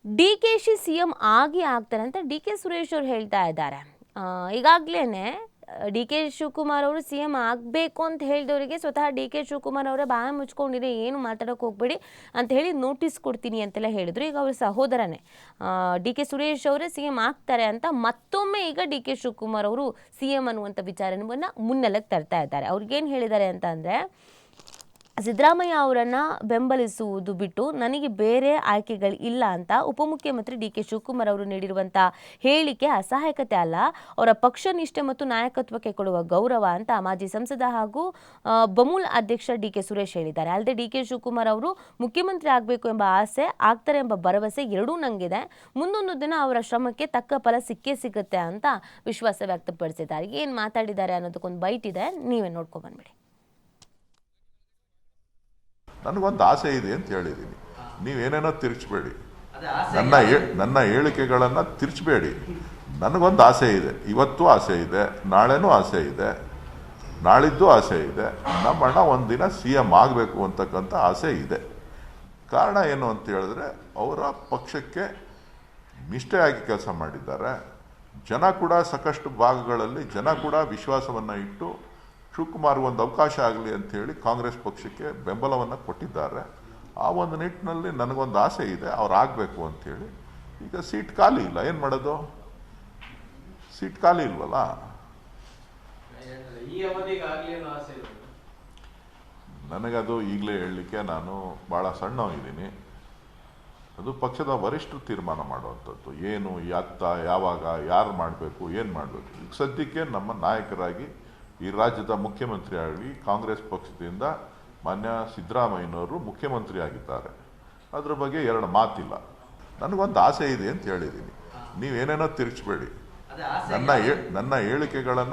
ಡಿ.ಕೆ.ಶಿ CM ಆಗ್ತಾರೆ ಅಂತ ಡಿ.ಕೆ. ಸುರೇಶ್ ಅವರು ಹೇಳ್ತಾ ಇದ್ದಾರೆ. ಈಗಾಗಲೇ ಡಿ.ಕೆ. ಶಿವಕುಮಾರ್ ಅವರು ಸಿಎಂ ಆಗಬೇಕು ಅಂತ ಹೇಳಿದವರಿಗೆ ಸ್ವತಃ ಡಿ.ಕೆ. ಶಿವಕುಮಾರ್ ಅವರೇ ಬಾಯ ಮುಚ್ಕೊಂಡಿದೆ, ಏನು ಮಾತಾಡೋಕೆ ಹೋಗ್ಬೇಡಿ ಅಂತ ಹೇಳಿ ನೋಟಿಸ್ ಕೊಡ್ತೀನಿ ಅಂತೆಲ್ಲ ಹೇಳಿದ್ರು. ಈಗ ಅವ್ರ ಸಹೋದರನೇ ಡಿ.ಕೆ. ಸುರೇಶ್ ಅವರೇ ಸಿಎಂ ಆಗ್ತಾರೆ ಅಂತ ಮತ್ತೊಮ್ಮೆ ಈಗ ಡಿ.ಕೆ. ಶಿವಕುಮಾರ್ ಅವರು ಸಿಎಂ ಅನ್ನುವಂಥ ವಿಚಾರವನ್ನು ಮುನ್ನೆಲೆಗೆ ತರ್ತಾ ಇದ್ದಾರೆ. ಅವ್ರಿಗೇನು ಹೇಳಿದ್ದಾರೆ ಅಂತ ಅಂದರೆ, ಸಿದ್ದರಾಮಯ್ಯ ಅವರನ್ನು ಬೆಂಬಲಿಸುವುದು ಬಿಟ್ಟು ನನಗೆ ಬೇರೆ ಆಯ್ಕೆಗಳು ಇಲ್ಲ ಅಂತ ಉಪಮುಖ್ಯಮಂತ್ರಿ ಡಿ.ಕೆ. ಶಿವಕುಮಾರ್ ಅವರು ನೀಡಿರುವಂಥ ಹೇಳಿಕೆ ಅಸಹಾಯಕತೆ ಅಲ್ಲ, ಅವರ ಪಕ್ಷ ನಿಷ್ಠೆ ಮತ್ತು ನಾಯಕತ್ವಕ್ಕೆ ಕೊಡುವ ಗೌರವ ಅಂತ ಮಾಜಿ ಸಂಸದ ಹಾಗೂ ಬಮೂಲ್ ಅಧ್ಯಕ್ಷ ಡಿ.ಕೆ. ಸುರೇಶ್ ಹೇಳಿದ್ದಾರೆ. ಅಲ್ಲದೆ ಡಿ.ಕೆ. ಶಿವಕುಮಾರ್ ಅವರು ಮುಖ್ಯಮಂತ್ರಿ ಆಗಬೇಕು ಎಂಬ ಆಸೆ, ಆಗ್ತಾರೆ ಎಂಬ ಭರವಸೆ ಎರಡೂ ನನಗಿದೆ. ಮುಂದೊಂದು ದಿನ ಅವರ ಶ್ರಮಕ್ಕೆ ತಕ್ಕ ಫಲ ಸಿಕ್ಕೇ ಸಿಗುತ್ತೆ ಅಂತ ವಿಶ್ವಾಸ ವ್ಯಕ್ತಪಡಿಸಿದ್ದಾರೆ. ಏನು ಮಾತಾಡಿದ್ದಾರೆ ಅನ್ನೋದಕ್ಕೊಂದು ಬೈಟ್ ಇದೆ, ನೀವೇ ನೋಡ್ಕೊಂಡು ಬಂದ್ಬಿಡಿ. ನನಗೊಂದು ಆಸೆ ಇದೆ ಅಂತ ಹೇಳಿದ್ದೀನಿ. ನೀವೇನೇನೋ ತಿರ್ಚಬೇಡಿ, ನನ್ನ ಹೇಳಿಕೆಗಳನ್ನು ತಿರ್ಚಬೇಡಿ. ನನಗೊಂದು ಆಸೆ ಇದೆ, ಇವತ್ತು ಆಸೆ ಇದೆ, ನಾಳೆನೂ ಆಸೆ ಇದೆ, ನಾಳಿದ್ದು ಆಸೆ ಇದೆ. ನಮ್ಮಣ್ಣ ಒಂದಿನ CM ಆಗಬೇಕು ಅಂತಕ್ಕಂಥ ಆಸೆ ಇದೆ. ಕಾರಣ ಏನು ಅಂತ ಹೇಳಿದ್ರೆ, ಅವರ ಪಕ್ಷಕ್ಕೆ ನಿಷ್ಠೆಯಾಗಿ ಕೆಲಸ ಮಾಡಿದ್ದಾರೆ. ಜನ ಕೂಡ ಸಾಕಷ್ಟು ಭಾಗಗಳಲ್ಲಿ ಜನ ಕೂಡ ವಿಶ್ವಾಸವನ್ನು ಇಟ್ಟು ಶಿವಕುಮಾರ್ ಒಂದು ಅವಕಾಶ ಆಗಲಿ ಅಂಥೇಳಿ ಕಾಂಗ್ರೆಸ್ ಪಕ್ಷಕ್ಕೆ ಬೆಂಬಲವನ್ನು ಕೊಟ್ಟಿದ್ದಾರೆ. ಆ ಒಂದು ನಿಟ್ಟಿನಲ್ಲಿ ನನಗೊಂದು ಆಸೆ ಇದೆ, ಅವ್ರು ಆಗಬೇಕು ಅಂಥೇಳಿ. ಈಗ ಸೀಟ್ ಖಾಲಿ ಇಲ್ಲ, ಏನು ಮಾಡೋದು? ಸೀಟ್ ಖಾಲಿ ಇಲ್ವಲ್ಲ. ನನಗದು ಈಗಲೇ ಹೇಳಲಿಕ್ಕೆ ನಾನು ಭಾಳ ಸಣ್ಣವಿದ್ದೀನಿ. ಅದು ಪಕ್ಷದ ವರಿಷ್ಠರು ತೀರ್ಮಾನ ಮಾಡುವಂಥದ್ದು. ಏನು, ಯಾವಾಗ, ಯಾರು ಮಾಡಬೇಕು, ಏನು ಮಾಡಬೇಕು. ಈಗ ಸದ್ಯಕ್ಕೆ ನಮ್ಮ ನಾಯಕರಾಗಿ ಈ ರಾಜ್ಯದ ಮುಖ್ಯಮಂತ್ರಿ ಆಗಲಿ ಕಾಂಗ್ರೆಸ್ ಪಕ್ಷದಿಂದ ಮಾನ್ಯ ಸಿದ್ದರಾಮಯ್ಯನವರು ಮುಖ್ಯಮಂತ್ರಿ ಆಗಿದ್ದಾರೆ. ಅದ್ರ ಬಗ್ಗೆ ಎರಡು ಮಾತಿಲ್ಲ. ನನಗೊಂದು ಆಸೆ ಇದೆ ಅಂತ ಹೇಳಿದ್ದೀನಿ. ನೀವೇನೇನೋ ತಿರ್ಚಬೇಡಿ. ನನ್ನ ಹೇಳಿಕೆಗಳನ್ನು